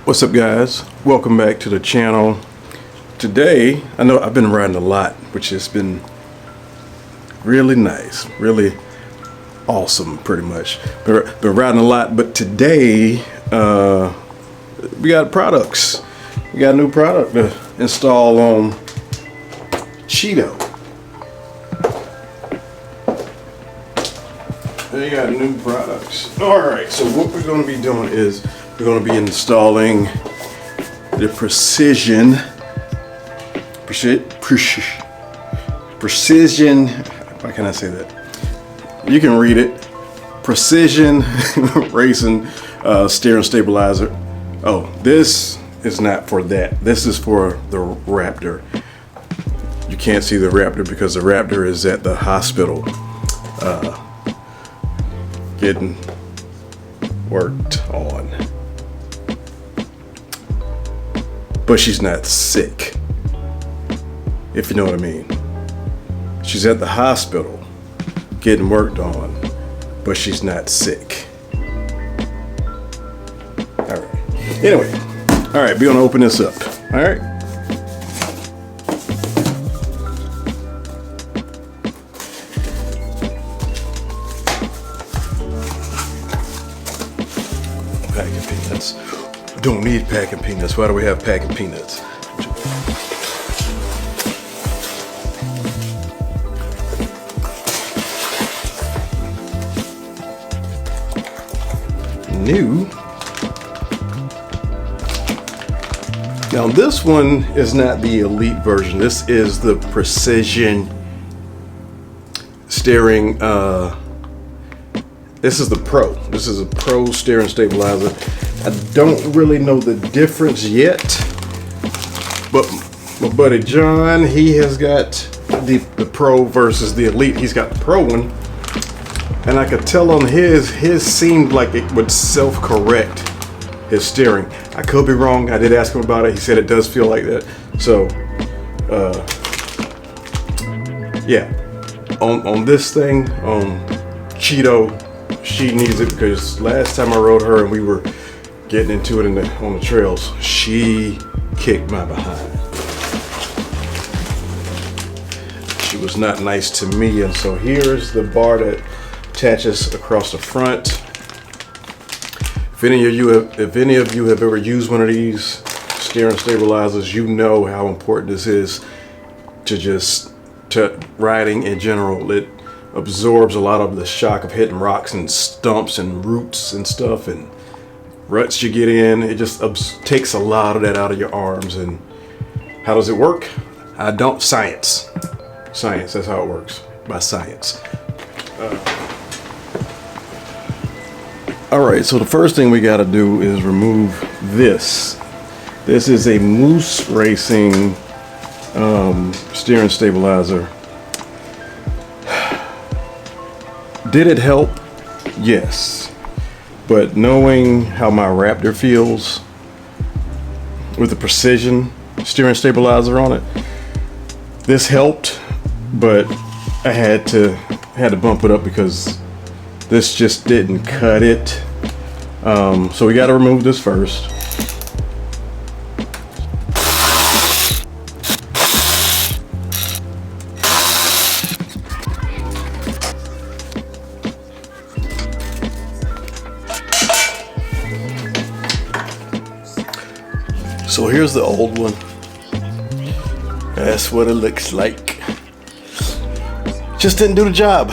What's up, guys? Welcome back to the channel. Today, I know I've been riding a lot, which has been really nice, really awesome, pretty much. Been riding a lot, but today we got products. We got a new product to install on Cheeto. They got new products. All right, so what we're going to be doing is we're going to be installing the precision, how can I say that? You can read it. Precision Racing Steering Stabilizer. Oh, this is not for that. This is for the Raptor. You can't see the Raptor because the Raptor is at the hospital getting worked on. But she's not sick, if you know what I mean. She's at the hospital getting worked on, but she's not sick. All right. Anyway, all right, we're gonna open this up. All right. Packing peanuts. Don't need packing peanuts. Why do we have packing peanuts? New. Now this one is not the elite version. This is the precision steering. This is the Pro. This is a Pro steering stabilizer. I don't really know the difference yet, but my buddy John, he has got the Pro versus the Elite. He's got the Pro one, and I could tell on his seemed like it would self-correct his steering. I could be wrong. I did ask him about it. He said it does feel like that. So, yeah, on this thing, on Cheeto, she needs it because last time I rode her and we were getting into it on the trails, she kicked my behind. She was not nice to me, and so here's the bar that attaches across the front. If any of you have ever used one of these steering stabilizers, you know how important this is to riding in general. It absorbs a lot of the shock of hitting rocks and stumps and roots and stuff and ruts you get in. It just takes a lot of that out of your arms. And how does it work? Science, that's how it works, by science. All right, so the first thing we got to do is remove this. This is a Moose Racing steering stabilizer. Did it help? Yes. But knowing how my Raptor feels with the precision steering stabilizer on it, this helped, but I had to bump it up because this just didn't cut it. So we got to remove this first. So here's the old one. That's what it looks like. Just didn't do the job.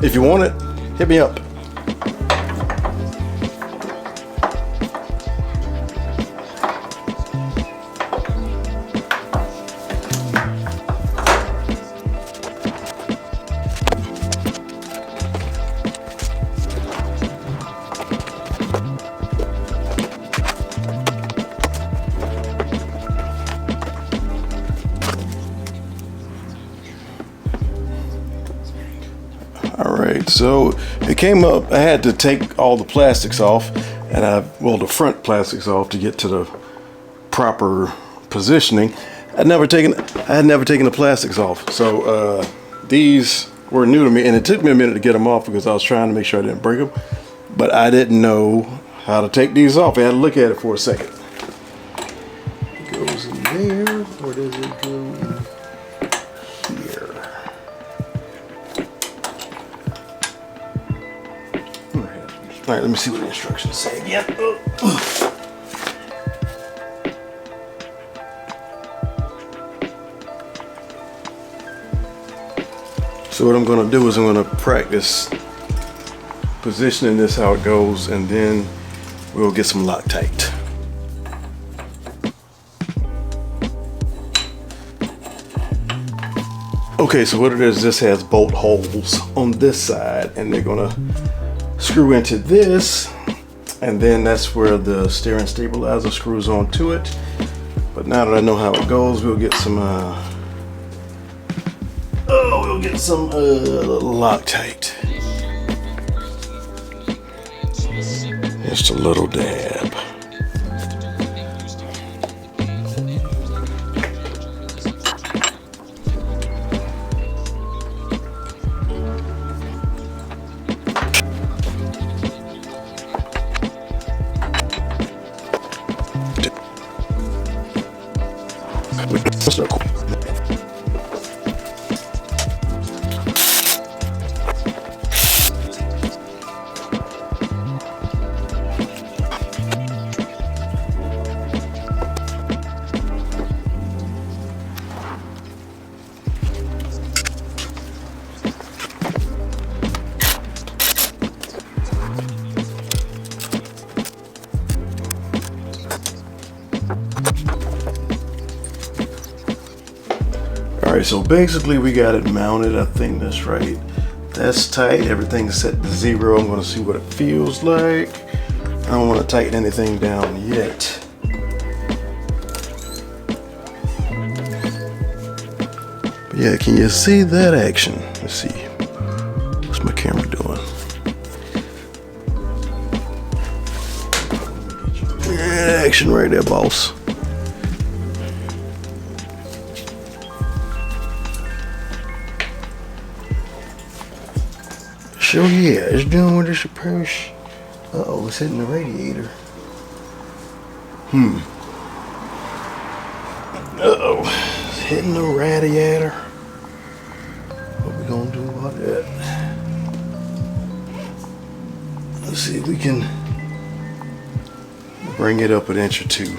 If you want it, hit me up. All right, so it came up, I had to take all the plastics off, and the front plastics off to get to the proper positioning. I had never taken the plastics off. So these were new to me, and it took me a minute to get them off because I was trying to make sure I didn't break them, but I didn't know how to take these off. I had to look at it for a second. here, or does it go here? All right, let me see what the instructions say again. So what I'm going to do is I'm going to practice positioning this how it goes, and then we'll get some Loctite. Okay, so what it is, this has bolt holes on this side, and they're going to screw into this, and then that's where the steering stabilizer screws onto it. But now that I know how it goes, we'll get some Loctite. Just a little dab. Alright, so basically we got it mounted. I think that's right. That's tight. Everything's set to 0. I'm going to see what it feels like. I don't want to tighten anything down yet. But yeah, can you see that action? Let's see. What's my camera doing? Yeah, action right there, boss. So yeah, it's doing what it's supposed. Uh-oh, it's hitting the radiator. Uh-oh, it's hitting the radiator. What we gonna do about that? Let's see if we can bring it up an inch or two.